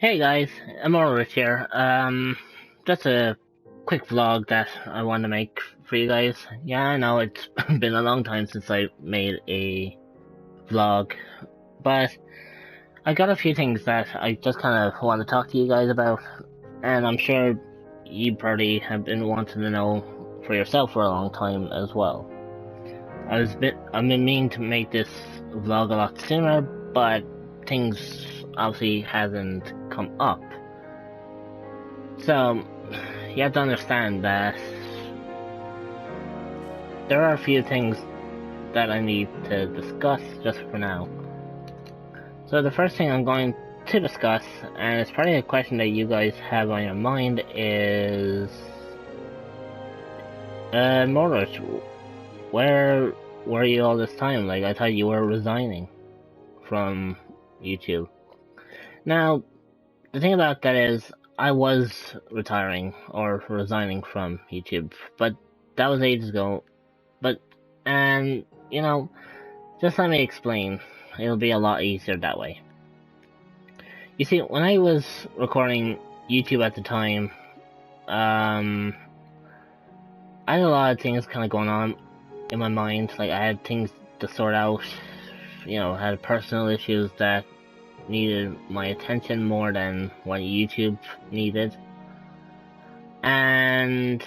Hey guys, I'm Rich here. Just a quick vlog that I want to make for you guys. Yeah, I know it's been a long time since I made a vlog, but I got a few things that I just kind of want to talk to you guys about, and I'm sure you probably have been wanting to know for yourself for a long time as well. I've been meaning to make this vlog a lot sooner, but things obviously hasn't come up. So, you have to understand that there are a few things that I need to discuss just for now. So the first thing I'm going to discuss, and it's probably a question that you guys have on your mind, is Morris, where were you all this time? Like, I thought you were resigning from YouTube. Now, the thing about that is, I was retiring or resigning from YouTube, but that was ages ago. And, just let me explain. It'll be a lot easier that way. You see, when I was recording YouTube at the time, I had a lot of things kind of going on in my mind. Like, I had things to sort out, I had personal issues that needed my attention more than what YouTube needed. And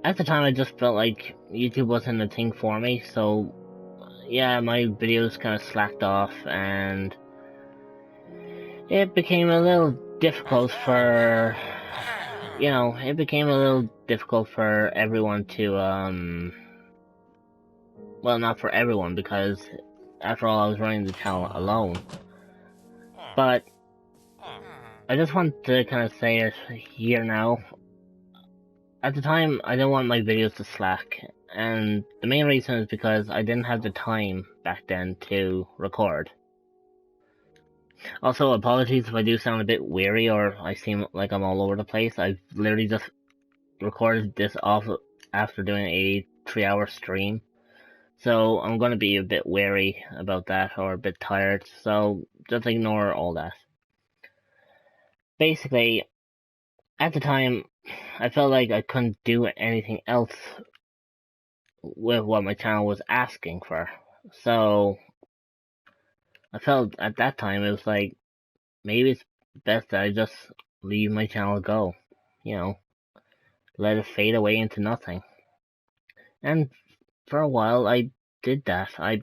at the time, I just felt like YouTube wasn't a thing for me, so yeah, my videos kind of slacked off, and it became a little difficult for, everyone to, well, not for everyone, because after all, I was running the channel alone. But I just want to kind of say it here now. At the time, I didn't want my videos to slack, and the main reason is because I didn't have the time back then to record. Also, apologies if I do sound a bit weary or I seem like I'm all over the place. I've literally just recorded this off after doing a 3-hour stream. So I'm going to be a bit wary about that, or a bit tired, so just ignore all that. Basically, at the time, I felt like I couldn't do anything else with what my channel was asking for. So I felt at that time it was like, maybe it's best that I just leave my channel go. Let it fade away into nothing. And for a while I did that. I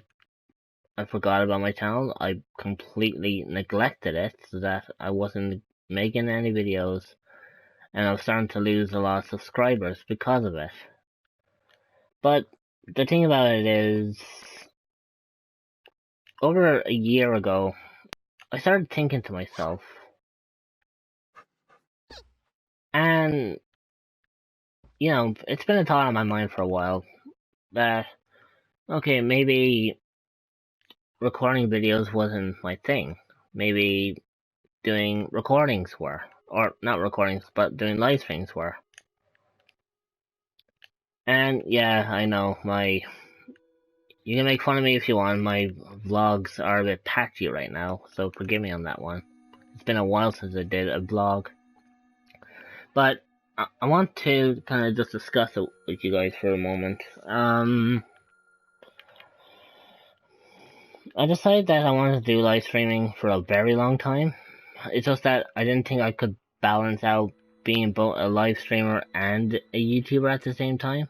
forgot about my channel. I completely neglected it so that I wasn't making any videos, and I was starting to lose a lot of subscribers because of it. But the thing about it is, over a year ago, I started thinking to myself, and it's been a thought on my mind for a while, that okay, maybe recording videos wasn't my thing. Maybe doing recordings were. Or not recordings, but doing live streams were. And yeah, I know, you can make fun of me if you want, my vlogs are a bit patchy right now, so forgive me on that one. It's been a while since I did a vlog. But I want to kind of just discuss it with you guys for a moment. I decided that I wanted to do live streaming for a very long time. It's just that I didn't think I could balance out being both a live streamer and a YouTuber at the same time.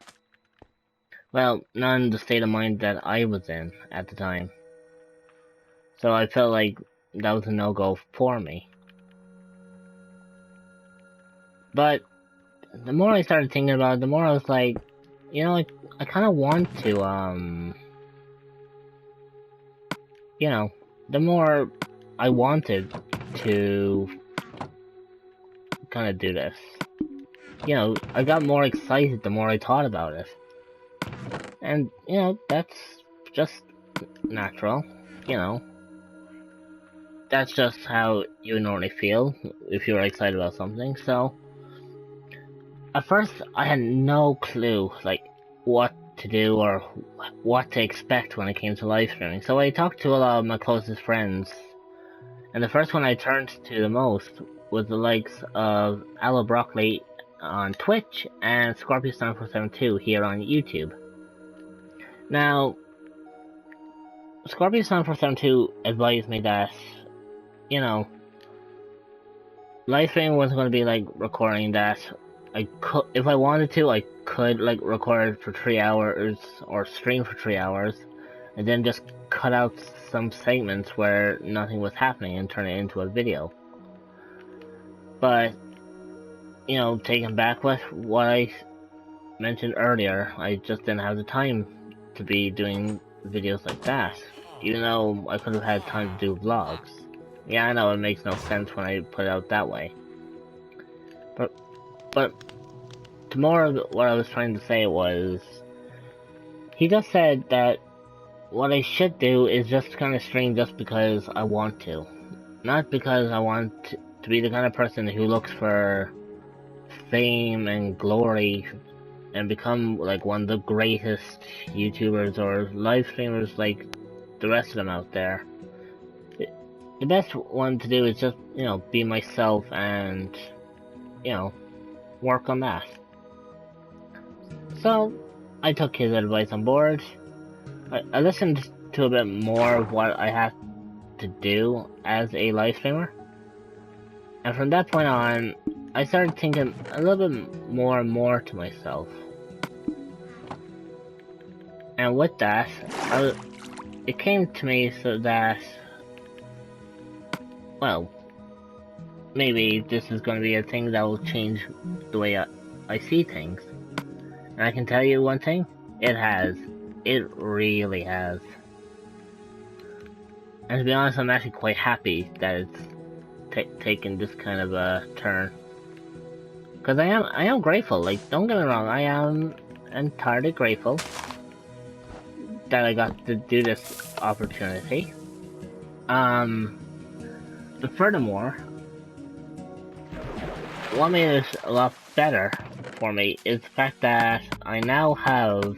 Well, not in the state of mind that I was in at the time. So I felt like that was a no-go for me. But the more I started thinking about it, the more I was like, I kind of want to, the more I wanted to kind of do this. I got more excited the more I thought about it. And, that's just natural, That's just how you normally feel if you're excited about something, so at first I had no clue, like, what to do or what to expect when it came to live streaming. So I talked to a lot of my closest friends, And the first one I turned to the most was the likes of Aloe Broccoli on Twitch and Scorpius9472 here on YouTube. Now, Scorpius9472 advised me that, you know, live streaming wasn't going to be like recording that. I could, if I wanted to, I could like record for 3 hours or stream for 3 hours, and then just cut out some segments where nothing was happening and turn it into a video. But, you know, taking back what I mentioned earlier, I just didn't have the time to be doing videos like that, even though I could have had time to do vlogs. Yeah, I know it makes no sense when I put it out that way. But tomorrow, what I was trying to say was, he just said that what I should do is just kind of stream just because I want to. Not because I want to be the kind of person who looks for fame and glory and become like one of the greatest YouTubers or live streamers like the rest of them out there. The best one to do is just, you know, be myself and, you know, work on that. So, I took his advice on board. I listened to a bit more of what I have to do as a live streamer. And from that point on, I started thinking a little bit more and more to myself. And with that, it came to me so that, well, maybe this is going to be a thing that will change the way I see things. And I can tell you one thing, it has. It really has. And to be honest, I'm actually quite happy that it's taken this kind of a turn. Because I am grateful, like, don't get me wrong, I am entirely grateful that I got to do this opportunity. But furthermore, what made it a lot better for me is the fact that I now have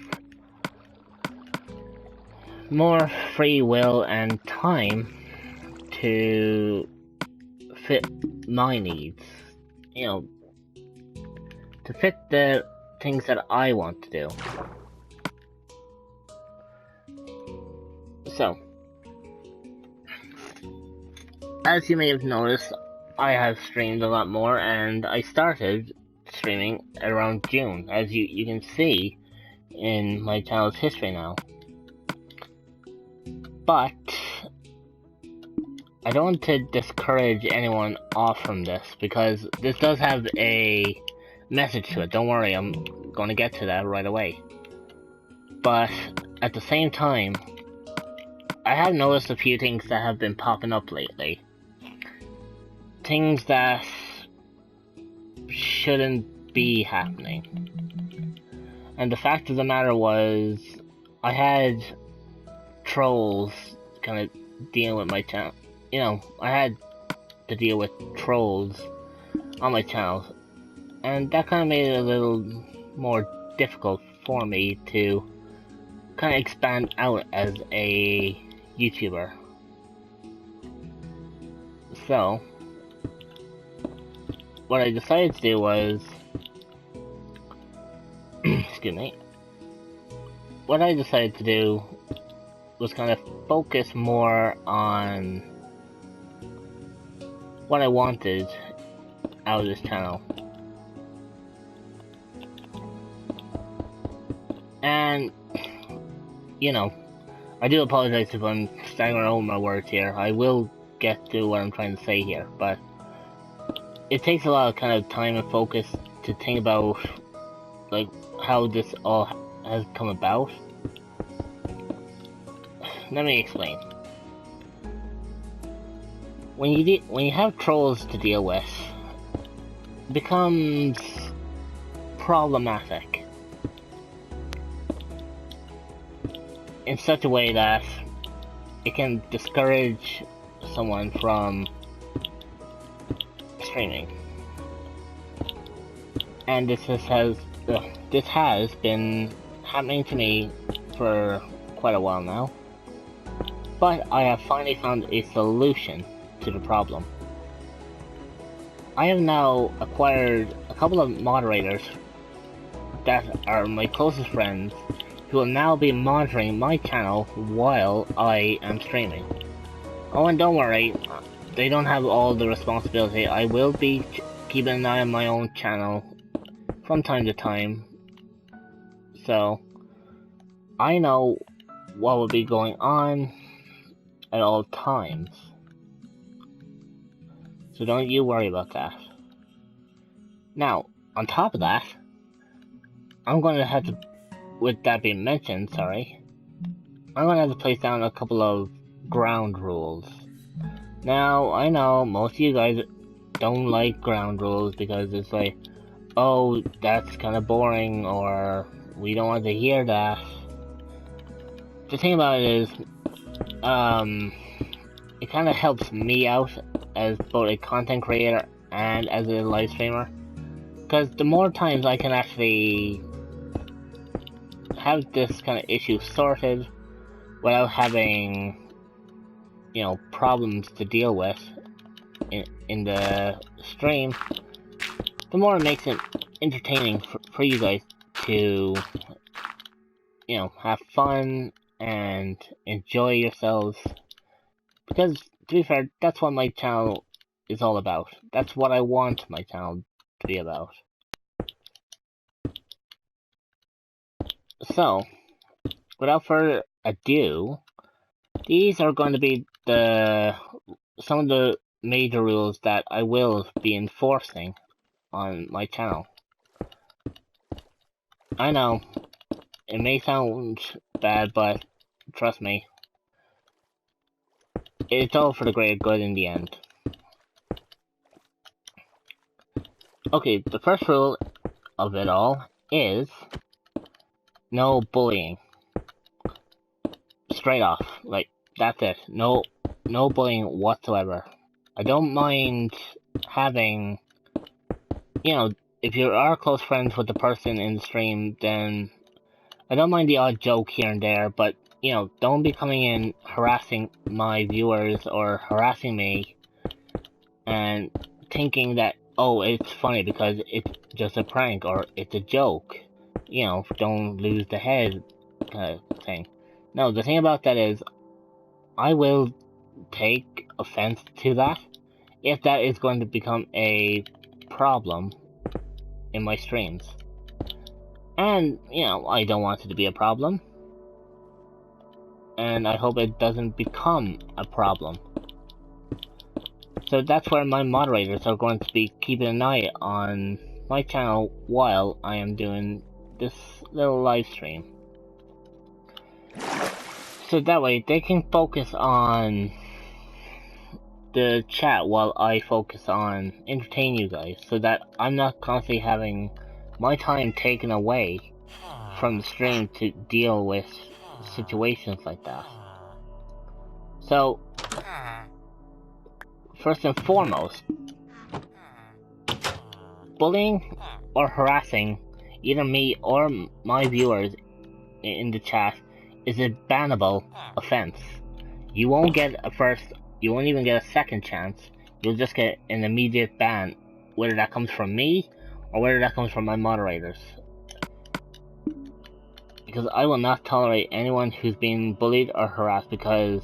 more free will and time to fit my needs, you know, to fit the things that I want to do. So, as you may have noticed, I have streamed a lot more, and I started streaming around June, as you can see in my channel's history now. But I don't want to discourage anyone off from this, because this does have a message to it. Don't worry, I'm going to get to that right away. But at the same time, I have noticed a few things that have been popping up lately. Things that shouldn't be happening. And the fact of the matter was, I had trolls kind of dealing with my channel. You know, I had to deal with trolls on my channel, and that kind of made it a little more difficult for me to kind of expand out as a YouTuber. So, what I decided to do was, excuse me, what I decided to do was kind of focus more on what I wanted out of this channel. And, you know, I do apologize if I'm staggering over my words here. I will get to what I'm trying to say here, but it takes a lot of kind of time and focus to think about, like, how this all has come about. Let me explain. When you have trolls to deal with, it becomes problematic in such a way that it can discourage someone from streaming. And this has been happening to me for quite a while now. But I have finally found a solution to the problem. I have now acquired a couple of moderators that are my closest friends who will now be monitoring my channel while I am streaming. Oh, and don't worry, they don't have all the responsibility. I will be keeping an eye on my own channel from time to time, so I know what will be going on at all times. So don't you worry about that. Now, on top of that, I'm going to have to, with that being mentioned, sorry, I'm going to have to place down a couple of ground rules. Now, I know most of you guys don't like ground rules because it's like, oh, that's kind of boring, or we don't want to hear that. The thing about it is, it kind of helps me out as both a content creator and as a live streamer, because the more times I can actually have this kind of issue sorted without having, you know, problems to deal with in the stream, the more it makes it entertaining for you guys to, you know, have fun and enjoy yourselves. Because, to be fair, that's what my channel is all about. That's what I want my channel to be about. So, without further ado, these are going to be some of the major rules that I will be enforcing on my channel. I know, it may sound bad, but trust me, it's all for the greater good in the end. Okay, the first rule of it all is no bullying. Straight off, like, that's it. No bullying whatsoever. I don't mind having, you know, if you are close friends with the person in the stream, then I don't mind the odd joke here and there, but, you know, don't be coming in harassing my viewers or harassing me and thinking that, oh, it's funny because it's just a prank or it's a joke. You know, don't lose the head kind of thing. No, the thing about that is, I will take offense to that if that is going to become a problem in my streams. And, you know, I don't want it to be a problem. And I hope it doesn't become a problem. So that's where my moderators are going to be keeping an eye on my channel while I am doing this little live stream. So that way they can focus on the chat while I focus on entertaining you guys, so that I'm not constantly having my time taken away from the stream to deal with situations like that. So, first and foremost, bullying or harassing either me or my viewers in the chat is a bannable offense. You won't get a first, you won't even get a second chance. You'll just get an immediate ban, whether that comes from me or whether that comes from my moderators. Because I will not tolerate anyone who's being bullied or harassed, because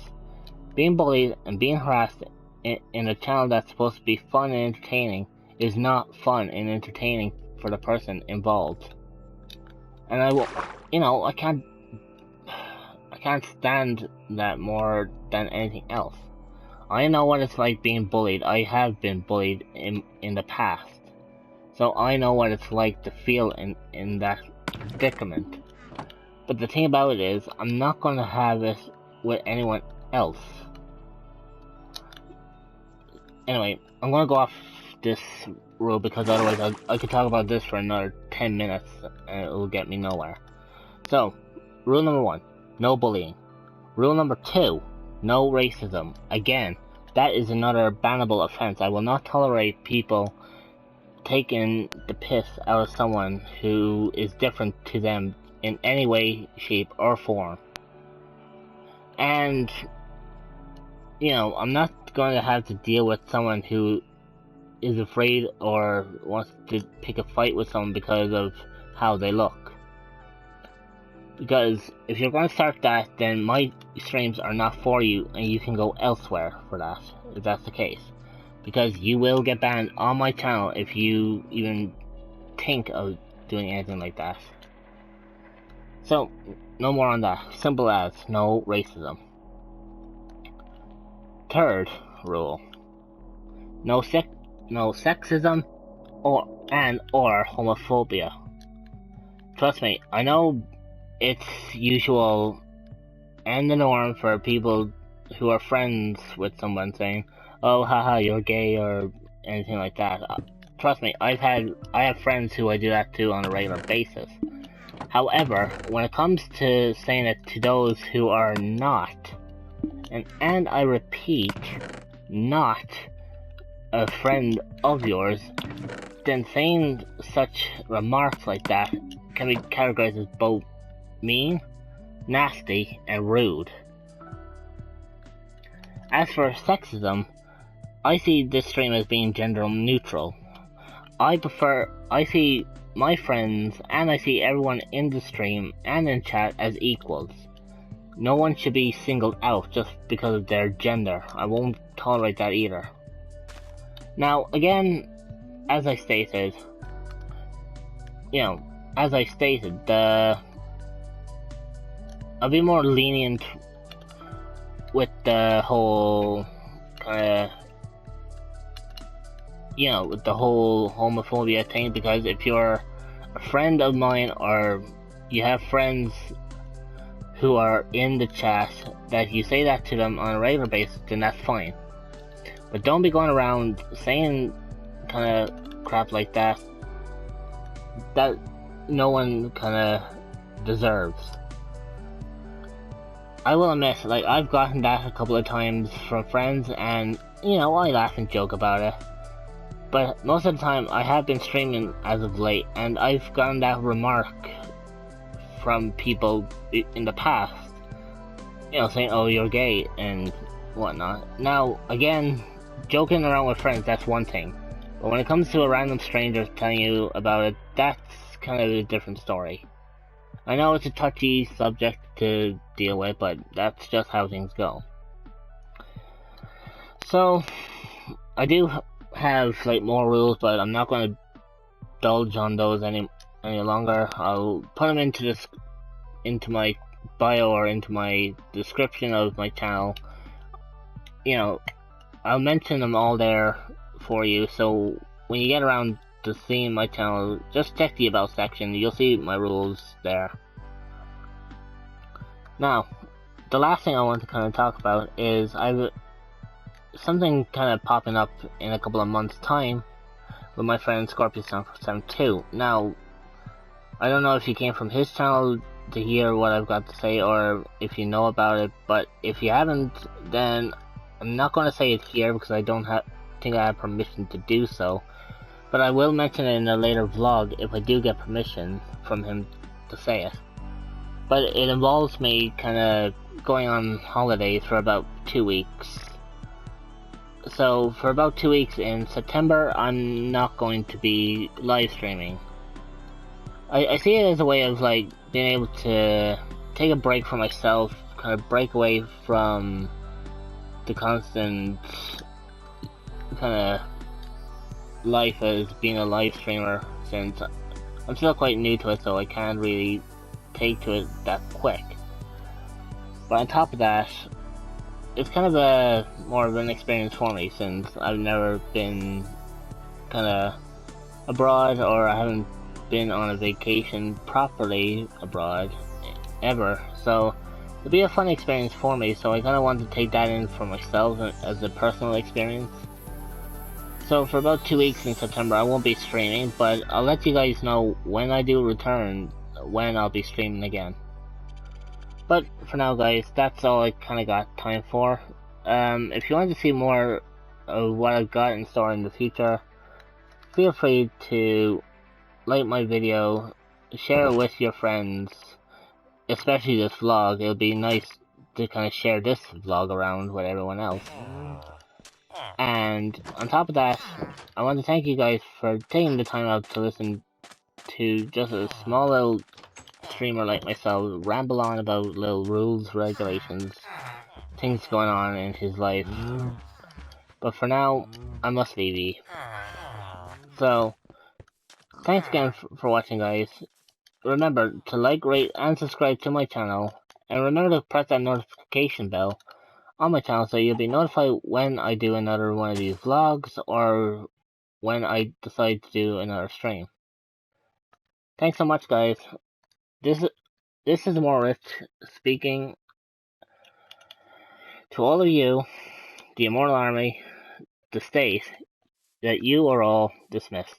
being bullied and being harassed in a channel that's supposed to be fun and entertaining is not fun and entertaining for the person involved. And I will, you know, I can't stand that more than anything else. I know what it's like being bullied. I have been bullied in the past. So I know what it's like to feel in that predicament. But the thing about it is, I'm not going to have this with anyone else. Anyway, I'm going to go off this rule because otherwise I could talk about this for another 10 minutes and it will get me nowhere. So, rule number 1, no bullying. Rule number 2, no racism. Again, that is another bannable offense. I will not tolerate people taking the piss out of someone who is different to them in any way, shape, or form. And, you know, I'm not going to have to deal with someone who is afraid or wants to pick a fight with someone because of how they look. Because if you're going to start that, then my streams are not for you, and you can go elsewhere for that, if that's the case. Because you will get banned on my channel if you even think of doing anything like that. So, no more on that. Simple as, no racism. Third rule. No sexism or homophobia. Trust me, I know it's usual and the norm for people who are friends with someone saying, "Oh, haha, you're gay," or anything like that. Trust me, I have friends who I do that to on a regular basis. However, when it comes to saying it to those who are not, and I repeat, not a friend of yours, then saying such remarks like that can be categorized as both mean, nasty, and rude. As for sexism, I see this stream as being gender neutral. I see my friends and I see everyone in the stream and in chat as equals. No one should be singled out just because of their gender. I won't tolerate that either. Now, again, as I stated, I'll be more lenient with the whole with the whole homophobia thing, because if you're a friend of mine or you have friends who are in the chat that you say that to them on a regular basis, then that's fine. But don't be going around saying kind of crap like that that no one kind of deserves. I will admit, like, I've gotten that a couple of times from friends, and I laugh and joke about it. But most of the time, I have been streaming as of late, and I've gotten that remark from people in the past, saying, "Oh, you're gay," and whatnot. Now, again, joking around with friends, that's one thing. But when it comes to a random stranger telling you about it, that's kind of a different story. I know it's a touchy subject to deal with, but that's just how things go. So, I do have more rules, but I'm not going to indulge on those any longer. I'll put them into my bio or into my description of my channel. I'll mention them all there for you, so when you get around to seeing my channel, just check the about section. You'll see my rules there. Now, the last thing I want to kind of talk about is something kind of popping up in a couple of months' time with my friend Scorpius742. Now, I don't know if you came from his channel to hear what I've got to say, or if you know about it, but if you haven't, then I'm not going to say it here because I don't think I have permission to do so, but I will mention it in a later vlog if I do get permission from him to say it. But it involves me kind of going on holiday for about 2 weeks. So for about 2 weeks in September, I'm not going to be live streaming. I see it as a way of being able to take a break for myself, kind of break away from the constant kind of life as being a live streamer, since I'm still quite new to it, so I can't really take to it that quick. But on top of that, it's kind of more of an experience for me, since I've never been kind of abroad, or I haven't been on a vacation properly abroad ever, so it'll be a fun experience for me, so I kind of want to take that in for myself as a personal experience. So for about 2 weeks in September I won't be streaming, but I'll let you guys know when I do return, when I'll be streaming again. But for now guys, that's all I kind of got time for. If you want to see more of what I've got in store in the future, feel free to like my video, share it with your friends, especially this vlog. It'll be nice to kind of share this vlog around with everyone else. And on top of that, I want to thank you guys for taking the time out to listen to just a small little streamer like myself ramble on about little rules, regulations, things going on in his life. But for now, I must leave you. So, thanks again for watching, guys. Remember to like, rate, and subscribe to my channel. And remember to press that notification bell on my channel so you'll be notified when I do another one of these vlogs or when I decide to do another stream. Thanks so much, guys. This is Moritz speaking to all of you, the Immortal Army, to state that you are all dismissed.